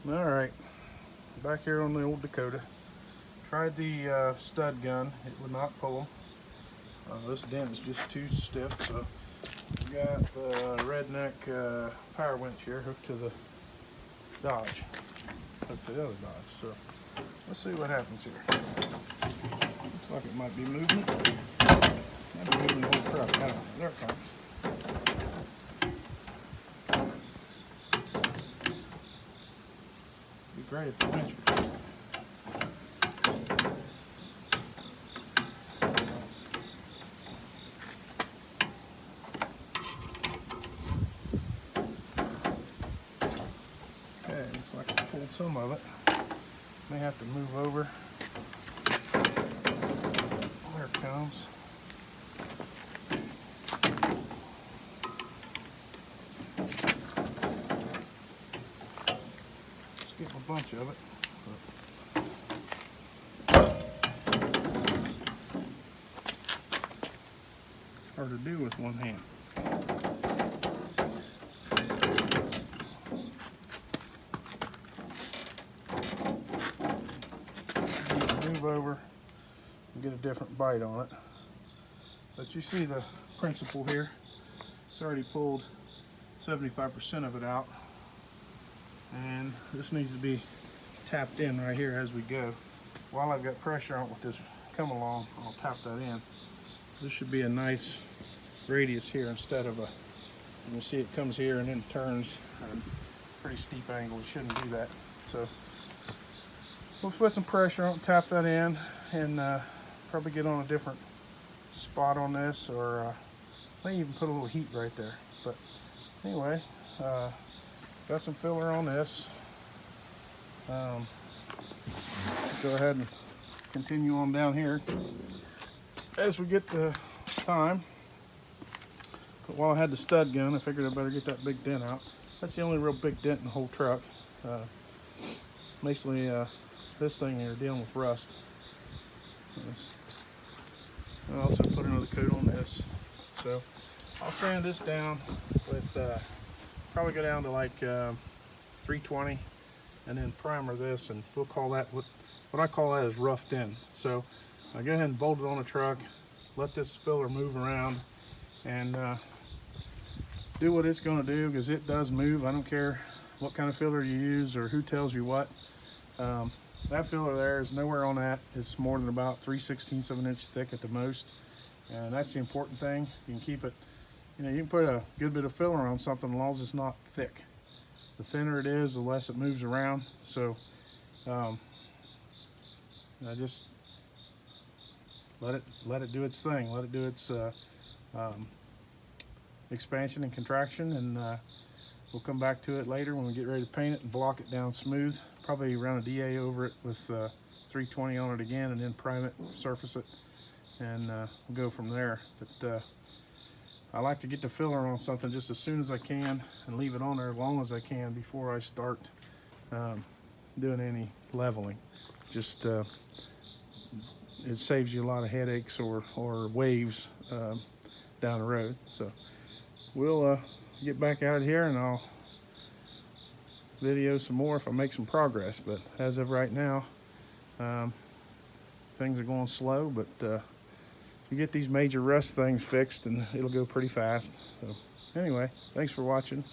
All right, back here on the old Dakota. Tried the stud gun. It would not pull them. This dent is just too stiff, so we got the redneck power winch here hooked to the Dodge, hooked to the other Dodge. So let's see what happens here. Looks like it might be moving. Might be moving the whole truck. Now, there it comes. Be great if the winch would pull. Okay, looks like I pulled some of it. May have to move over. There it comes. Skip a bunch of it. It's hard to do with one hand. Move over and get a different bite on it. But you see the principle here. It's already pulled 75% of it out. And this needs to be tapped in right here as we go. While I've got pressure on it with this come along, I'll tap that in. This should be a nice radius here instead of a, you can see it comes here and then turns at a pretty steep angle. We shouldn't do that. So we'll put some pressure on it, tap that in, and probably get on a different spot on this, or may even put a little heat right there. But anyway, got some filler on this. Go ahead and continue on down here as we get the time. But while I had the stud gun, I figured I better get that big dent out. That's the only real big dent in the whole truck. Basically, this thing here dealing with rust. I also put another coat on this. So I'll sand this down with probably go down to like 320, and then primer this, and we'll call that what I call that is roughed in. So I go ahead and bolt it on the truck, let this filler move around, and do what it's going to do, because it does move. I don't care what kind of filler you use or who tells you what. That filler there is nowhere on that. It's more than about 3/16 of an inch thick at the most, and that's the important thing. You can keep it, you can put a good bit of filler on something as long as it's not thick. The thinner it is, the less it moves around. So I just let it do its thing. Let it do its expansion and contraction, and we'll come back to it later when we get ready to paint it and block it down smooth. Probably run a DA over it with 320 on it again, and then prime it, surface it, and we'll go from there. But I like to get the filler on something just as soon as I can and leave it on there as long as I can before I start doing any leveling. Just it saves you a lot of headaches or waves down the road. So we'll get back out of here, and I'll video some more if I make some progress. But as of right now, things are going slow, but you get these major rust things fixed and it'll go pretty fast. So anyway, thanks for watching.